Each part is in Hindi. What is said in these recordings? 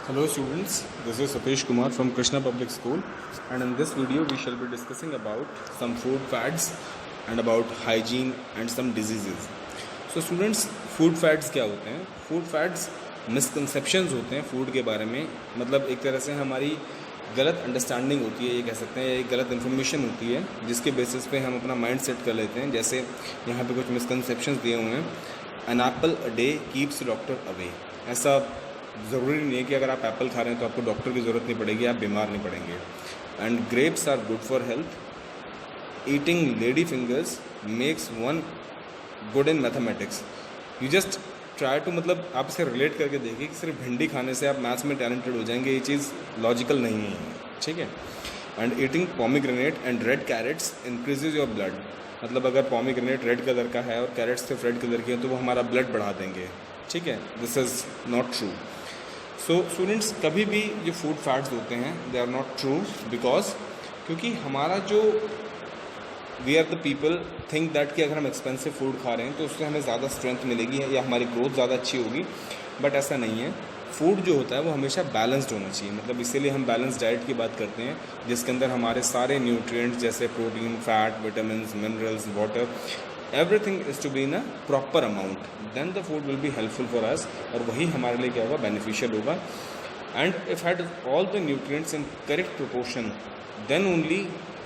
Hello students, this is Satish Kumar from Krishna Public School, and in this video we shall be discussing about some food fads and about hygiene and some diseases. So students, food fads क्या होते हैं? Food fads misconceptions होते हैं फूड के बारे में, मतलब एक तरह से हमारी गलत अंडरस्टैंडिंग होती है, ये कह सकते हैं, एक गलत इन्फॉर्मेशन होती है जिसके बेसिस पे हम अपना माइंड सेट कर लेते हैं। जैसे यहाँ पे कुछ मिसकंसेप्शंस दिए हुए हैं। An apple a day keeps doctor away. ऐसा ज़रूरी नहीं है कि अगर आप एप्पल खा रहे हैं तो आपको डॉक्टर की ज़रूरत नहीं पड़ेगी, आप बीमार नहीं पड़ेंगे। And grapes are good for health. Eating lady fingers makes one good in mathematics. You just try to, मतलब आप इसे रिलेट करके देखिए कि सिर्फ भिंडी खाने से आप मैथ्स में टैलेंटेड हो जाएंगे, ये चीज़ लॉजिकल नहीं है, ठीक है। And eating pomegranate and red carrots increases your blood. मतलब अगर पोमीग्रेनेट रेड कलर का है और कैरेट्स सिर्फ रेड कलर के हैं तो वो हमारा ब्लड बढ़ा देंगे, ठीक है। This is not true. So students, कभी भी जो फूड फैट्स होते हैं they are not true, because क्योंकि हमारा जो we are the people think that कि अगर हम एक्सपेंसिव फूड खा रहे हैं तो उससे हमें ज़्यादा स्ट्रेंथ मिलेगी या हमारी ग्रोथ ज़्यादा अच्छी होगी, बट ऐसा नहीं है। फूड जो होता है वो हमेशा बैलेंस्ड होना चाहिए, मतलब इसीलिए हम बैलेंस डाइट की बात करते हैं जिसके अंदर हमारे सारे न्यूट्रिएंट्स जैसे protein, fat, vitamin, minerals, water, everything is to be in a proper amount, then the food will be helpful for us, और वही हमारे लिए क्या होगा, बेनिफिशियल होगा। And if had all the nutrients in correct proportion then only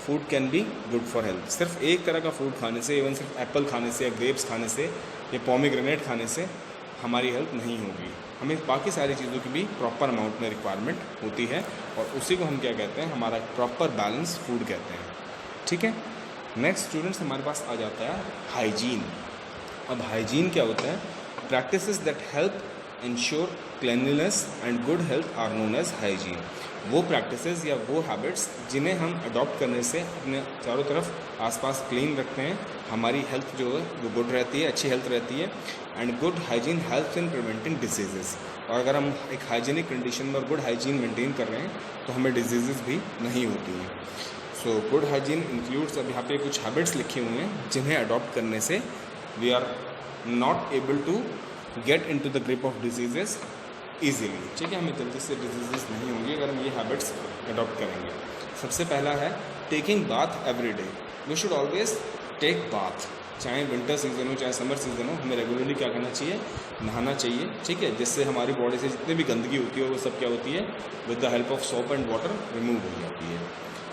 food can be good for health. सिर्फ एक तरह का फूड खाने से, इवन सिर्फ एप्पल खाने से या ग्रेप्स खाने से या पोमीग्रेनेट खाने से हमारी हेल्थ नहीं होगी। हमें बाकी सारी चीज़ों की भी प्रॉपर अमाउंट में रिक्वायरमेंट होती है, और उसी को हम क्या कहते हैं, हमारा प्रॉपर बैलेंस फूड कहते हैं, ठीक है। नेक्स्ट स्टूडेंट्स, हमारे पास आ जाता है हाइजीन। अब हाइजीन क्या होता है? Practices that help ensure cleanliness and good health are known as hygiene. वो प्रैक्टिसेस या वो हैबिट्स जिन्हें हम अडॉप्ट करने से अपने चारों तरफ आसपास क्लीन रखते हैं, हमारी हेल्थ जो है वो गुड रहती है, अच्छी हेल्थ रहती है। And good hygiene helps in preventing diseases. और अगर हम एक हाइजीनिक कंडीशन में और गुड हाइजीन मेंटेन कर रहे हैं तो हमें डिजीजेस भी नहीं होती हैं। सो गुड हाइजीन इंक्लूड्स, अब यहाँ पे कुछ हैबिट्स लिखे हुए हैं जिन्हें अडॉप्ट करने से we are not able to get into the grip of diseases easily, ठीक है। हमें जल्दी से डिजीजेस नहीं होंगी अगर हम ये हैबिट्स अडॉप्ट करेंगे। सबसे पहला है taking bath every day. We should always take bath, चाहे विंटर सीजन हो चाहे समर सीजन हो, हमें रेगुलरली क्या करना चाहिए, नहाना चाहिए, ठीक है। जिससे हमारी बॉडी से जितनी भी गंदगी होती है वो सब क्या होती है, with the help of soap and water remove हो जाती है।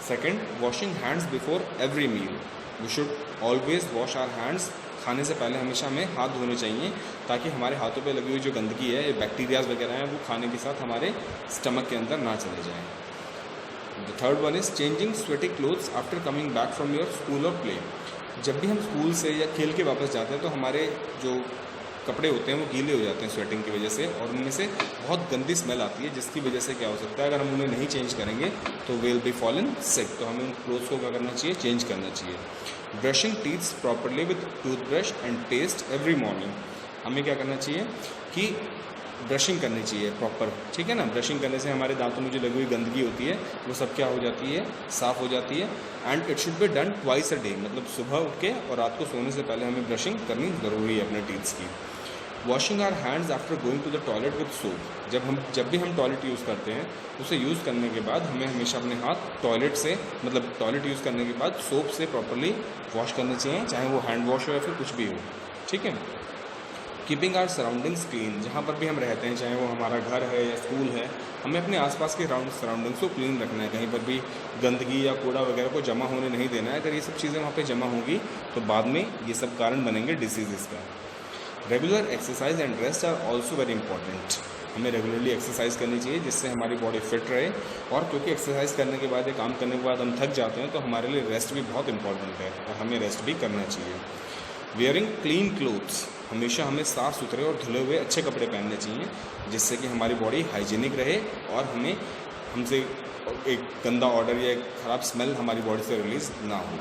Second, washing hands before every meal. We should always wash our hands. खाने से पहले हमेशा हमें हाथ धोने चाहिए ताकि हमारे हाथों पे लगी हुई जो गंदगी है, बैक्टीरियाज वगैरह हैं, वो खाने के साथ हमारे स्टमक के अंदर ना चले जाएं। The third one is changing sweaty clothes after coming back from your school और प्ले। जब भी हम स्कूल से या खेल के वापस जाते हैं तो हमारे जो कपड़े होते हैं वो गीले हो जाते हैं स्वेटिंग की वजह से, और उनमें से बहुत गंदी स्मेल आती है, जिसकी वजह से क्या हो सकता है, अगर हम उन्हें नहीं चेंज करेंगे तो विल बी फॉलन सिक। तो हमें उन क्लोथ्स को क्या करना चाहिए, चेंज करना चाहिए। Brushing teeths properly with toothbrush and paste every morning. हमें क्या करना चाहिए कि ब्रशिंग करनी चाहिए प्रॉपर, ठीक है ना। ब्रशिंग करने से हमारे दांतों में जो लगी हुई गंदगी होती है वो सब क्या हो जाती है, साफ़ हो जाती है। And it should be done twice a day, मतलब सुबह उठ के और रात को सोने से पहले हमें ब्रशिंग करनी ज़रूरी है अपने टीथ्स की। Washing our hands after going to the toilet with soap. जब भी हम टॉयलेट यूज़ करते हैं उसे यूज़ करने के बाद हमें हमेशा अपने हाथ टॉयलेट से, मतलब टॉयलेट यूज़ करने के बाद सोप से प्रॉपरली वॉश करने चाहिए, चाहे वो हैंड वॉश हो या फिर कुछ भी हो, ठीक है। Keeping our surroundings clean. जहाँ पर भी हम रहते हैं, चाहे वो हमारा घर है या स्कूल है, हमें अपने आसपास के सराउंडिंग्स को क्लीन रखना है। कहीं पर भी गंदगी या कूड़ा वगैरह को जमा होने नहीं देना है। अगर ये सब चीज़ें वहाँ पे जमा होंगी तो बाद में ये सब कारण बनेंगे डिसीज़ का। Regular exercise and rest are also very important. हमें रेगुलरली एक्सरसाइज करनी चाहिए जिससे हमारी बॉडी फिट रहे, और क्योंकि एक्सरसाइज करने के बाद या काम करने के बाद हम थक जाते हैं तो हमारे लिए रेस्ट भी बहुत इंपॉर्टेंट है और हमें रेस्ट भी करना चाहिए। Wearing clean clothes. हमेशा हमें साफ़ सुथरे और धुले हुए अच्छे कपड़े पहनने चाहिए जिससे कि हमारी बॉडी हाइजीनिक रहे और हमसे एक गंदा ऑर्डर या एक ख़राब स्मेल हमारी बॉडी से रिलीज़ ना हो,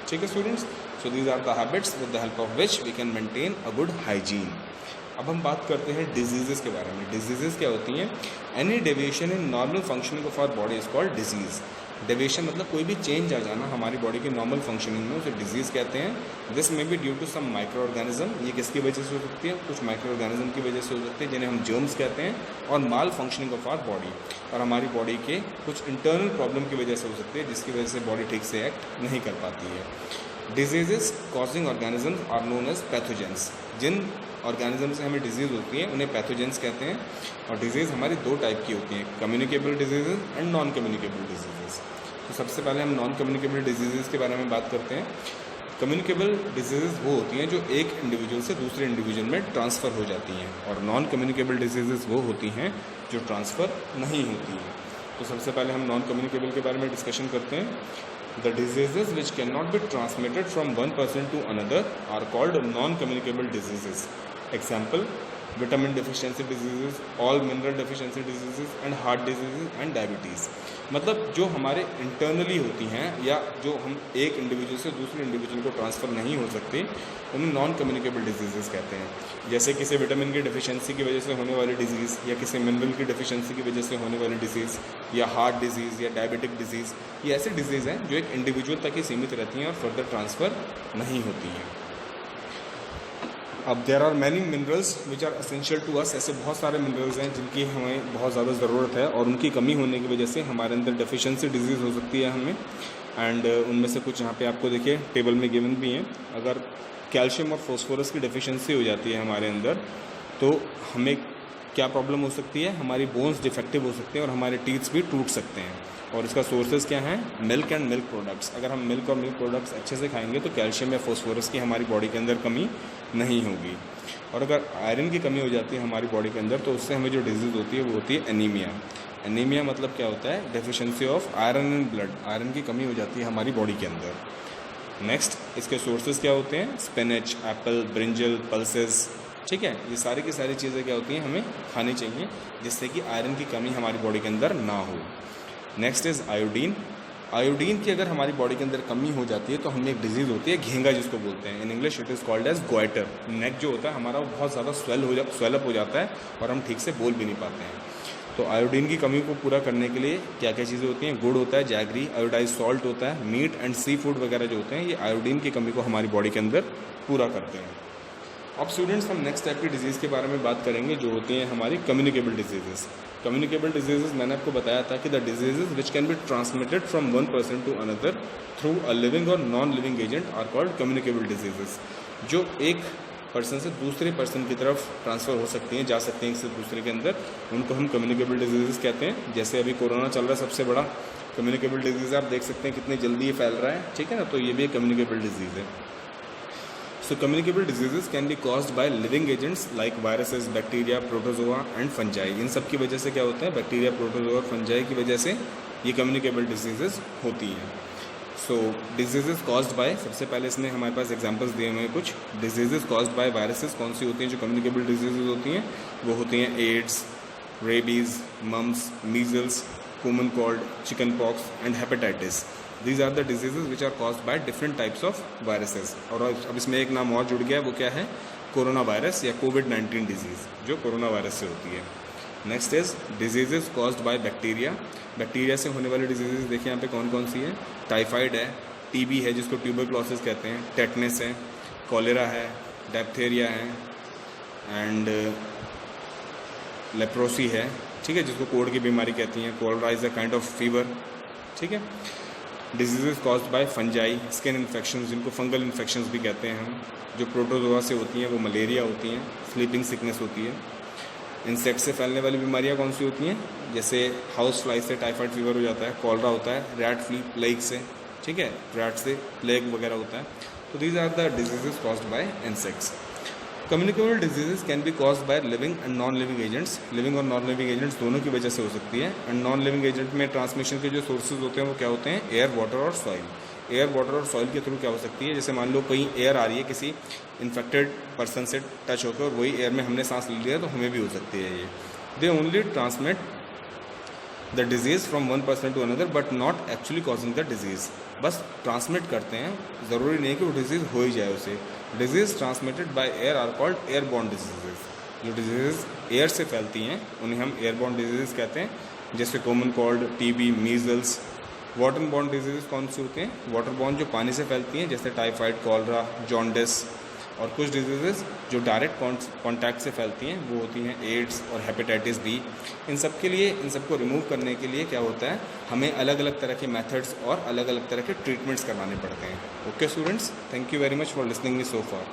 ठीक है students. So these are the habits with the help of which we can maintain a good hygiene. अब हम बात करते हैं डिजीज़ेस के बारे में। डिजीज़ेस क्या होती हैं? Any deviation in normal functioning of our body is called disease. Deviation मतलब कोई भी चेंज आ जाना हमारी बॉडी के नॉर्मल फंक्शनिंग में, उसे डिजीज़ कहते हैं। This may be due to some microorganism, ये किसकी वजह से हो सकती है, कुछ माइक्रो ऑर्गेनिज्म की वजह से हो सकती है जिन्हें हम जर्म्स कहते हैं, और माल फंक्शनिंग ऑफ आवर बॉडी, और हमारी बॉडी के कुछ इंटरनल प्रॉब्लम की वजह से हो सकती है जिसकी वजह से बॉडी ठीक से एक्ट नहीं कर पाती है। Diseases causing organisms are known as pathogens, जिन ऑर्गेनिज्म से हमें डिजीज़ होती है उन्हें पैथोजेंस कहते हैं। और डिजीज़ हमारी दो टाइप की होती हैं, communicable diseases and non communicable diseases. तो सबसे पहले हम नॉन कम्युनिकेबल डिजीजेज के बारे में बात करते हैं। कम्युनिकेबल डिजीजेज वो होती हैं जो एक इंडिविजुअल से दूसरे इंडिविजुअल में ट्रांसफ़र हो जाती हैं, और नॉन कम्युनिकेबल डिजीजेज वो होती हैं जो ट्रांसफ़र नहीं होती हैं। तो सबसे पहले हम नॉन कम्युनिकेबल के बारे में डिस्कशन करते हैं। The diseases which cannot be transmitted from one person to another are called non-communicable diseases. Example: vitamin deficiency diseases, all mineral deficiency diseases and heart diseases and diabetes. मतलब जो हमारे इंटरनली होती हैं या जो हम एक इंडिविजुअल से दूसरे इंडिविजुअल को ट्रांसफ़र नहीं हो सकते, उन्हें नॉन कम्युनिकेबल डिजीज़ कहते हैं। जैसे किसी विटामिन की डिफिशिएंसी की वजह से होने वाली डिजीज़, या किसी मिनरल की डिफिशिएंसी की वजह से होने वाली डिजीज़, या हार्ट डिजीज़ या डायबिटिक डिजीज़, ये ऐसी डिजीज़ हैं जो एक इंडिविजुअल तक ही सीमित रहती हैं और फर्दर ट्रांसफ़र नहीं होती हैं। अब there are many minerals which are essential to us, ऐसे बहुत सारे मिनरल्स हैं जिनकी हमें बहुत ज़्यादा ज़रूरत है, और उनकी कमी होने की वजह से हमारे अंदर डेफिशिएंसी डिजीज़ हो सकती है हमें। एंड उनमें से कुछ यहाँ पे आपको देखिए टेबल में गिवन भी हैं। अगर कैल्शियम और फॉस्फोरस की डेफिशिएंसी हो जाती है हमारे अंदर, तो हमें क्या प्रॉब्लम हो सकती है, हमारी बोन्स डिफेक्टिव हो सकते हैं और हमारे टीथ्स भी टूट सकते हैं। और इसका सोर्सेज क्या हैं, मिल्क एंड मिल्क प्रोडक्ट्स। अगर हम मिल्क और मिल्क प्रोडक्ट्स अच्छे से खाएंगे तो कैल्शियम या फॉस्फोरस की हमारी बॉडी के अंदर कमी नहीं होगी। और अगर आयरन की कमी हो जाती है हमारी बॉडी के अंदर, तो उससे हमें जो डिजीज़ होती है वो होती है एनीमिया। एनीमिया मतलब क्या होता है, deficiency of iron in blood, iron की कमी हो जाती है हमारी बॉडी के अंदर। नेक्स्ट, इसके सोर्सेज क्या होते हैं, स्पिनच, एप्पल, ब्रिंजल, पल्सेस, ठीक है, ये सारी की सारी चीज़ें क्या होती हैं, हमें खानी चाहिए जिससे कि आयरन की कमी हमारी बॉडी के अंदर ना हो। Next is iodine. आयोडीन की अगर हमारी बॉडी के अंदर कमी हो जाती है तो हमें एक डिजीज़ होती है घेंगा, जिसको बोलते हैं in English it is called as goiter. Neck जो होता है हमारा वो बहुत ज़्यादा स्वेलअप हो जाता है और हम ठीक से बोल भी नहीं पाते हैं। तो आयोडीन की कमी को पूरा करने के लिए क्या क्या चीज़ें होती हैं, गुड़ होता है, जैगरी, आयोडाइज सॉल्ट होता है, मीट एंड सी फूड वगैरह जो होते हैं ये आयोडीन की कमी को हमारी बॉडी के अंदर पूरा करते हैं। अब स्टूडेंट्स हम नेक्स्ट टाइप की डिजीज़ के बारे में बात करेंगे जो होती हैं हमारी कम्युनिकेबल डिजीजेस। कम्युनिकेबल डिजीजेस मैंने आपको बताया था कि the diseases which can be transmitted from one person to another through a living और non living agent are called communicable diseases. जो एक पर्सन से दूसरे पर्सन की तरफ ट्रांसफ़र हो सकती हैं, जा सकते हैं एक से दूसरे के अंदर, उनको हम कम्युनिकेबल डिजीजेस कहते हैं। जैसे अभी कोरोना चल रहा है, सबसे बड़ा कम्युनिकेबल डिजीज़ आप देख सकते हैं कितनी जल्दी ये फैल रहा है, ठीक है ना, तो ये भी एक कम्युनिकेबल डिजीज़ है। So communicable diseases can be caused by living agents like viruses, bacteria, protozoa and fungi. इन सब की वजह से क्या होता है, बैक्टीरिया, प्रोटोजोआ और फंजाई की वजह से ये communicable diseases होती हैं। So diseases caused by, सबसे पहले इसमें हमारे पास एग्जांपल्स दिए हुए हैं कुछ। diseases caused by viruses कौन सी होती हैं जो communicable diseases होती हैं, वो होती हैं AIDS, rabies, mumps, measles, common cold, chickenpox and hepatitis. These are the diseases which are caused by different types of viruses। और अब इसमें एक नाम और जुड़ गया, वो क्या है, कोरोना वायरस या कोविड-19 डिजीज़, जो कोरोना वायरस से होती है। Next is diseases caused by bacteria. Bacteria से होने वाली डिजीजेज देखिए यहाँ पे कौन कौन सी है, टाइफाइड है, टीबी है जिसको ट्यूबरक्लोसिस कहते हैं, टेटनस है, कॉलेरा है, डिप्थीरिया है एंड लेप्रोसी है, ठीक है, जिसको कोढ़ की बीमारी कहती हैं, cholera is a kind of fever, ठीक है। Disease caused by fungi, skin infection जिनको फंगल इन्फेक्शंस भी कहते हैं हम, जो प्रोटोजोआ से होती हैं, वो मलेरिया होती हैं, स्लीपिंग सिकनेस होती है। इंसेक्ट से फैलने वाली बीमारियां कौन सी होती हैं, जैसे हाउस फ्लाई से टाइफाइड फीवर हो जाता है, कॉलरा होता है, रैट फ्ली प्लेग से, ठीक है, रैट से प्लेग वगैरह होता है। तो these are the diseases caused by insects. Communicable diseases can be caused by living and non living agents. Living और नॉन लिविंग एजेंट्स दोनों की वजह से हो सकती है। एंड नॉन लिविंग एजेंट में ट्रांसमिशन के जो सोर्सेज होते हैं वो क्या होते हैं, एयर, वाटर और सॉइल। एयर, वाटर और सॉइल के थ्रू क्या हो सकती है, जैसे मान लो कहीं एयर आ रही है किसी इन्फेक्टेड पर्सन से टच होकर और वही एयर में हमने सांस ले लिया, तो हमें भी हो सकती है ये। They only transmit the disease from one person to another but not actually causing the disease. बस ट्रांसमिट करते हैं, ज़रूरी नहीं कि वो डिजीज़ हो ही जाए उसे। Disease transmitted by air are called airborne diseases. जो डिजीज़ एयर से फैलती हैं उन्हें हम एयरबॉर्न डिजीज़ कहते हैं, जैसे common cold, TB, measles, water borne disease कौन से होते हैं? वाटर बॉर्न जो पानी से फैलती हैं, जैसे टाइफाइड, कॉलरा, जॉन्डिस, और कुछ डिजीज़ जो डायरेक्ट कॉन्टैक्ट से फैलती हैं वो होती हैं एड्स और हेपेटाइटिस बी। इन सब के लिए, इन सबको रिमूव करने के लिए क्या होता है, हमें अलग अलग तरह के मेथड्स और अलग अलग तरह के ट्रीटमेंट्स करवाने पड़ते हैं। Okay students, thank you very much for listening me so far.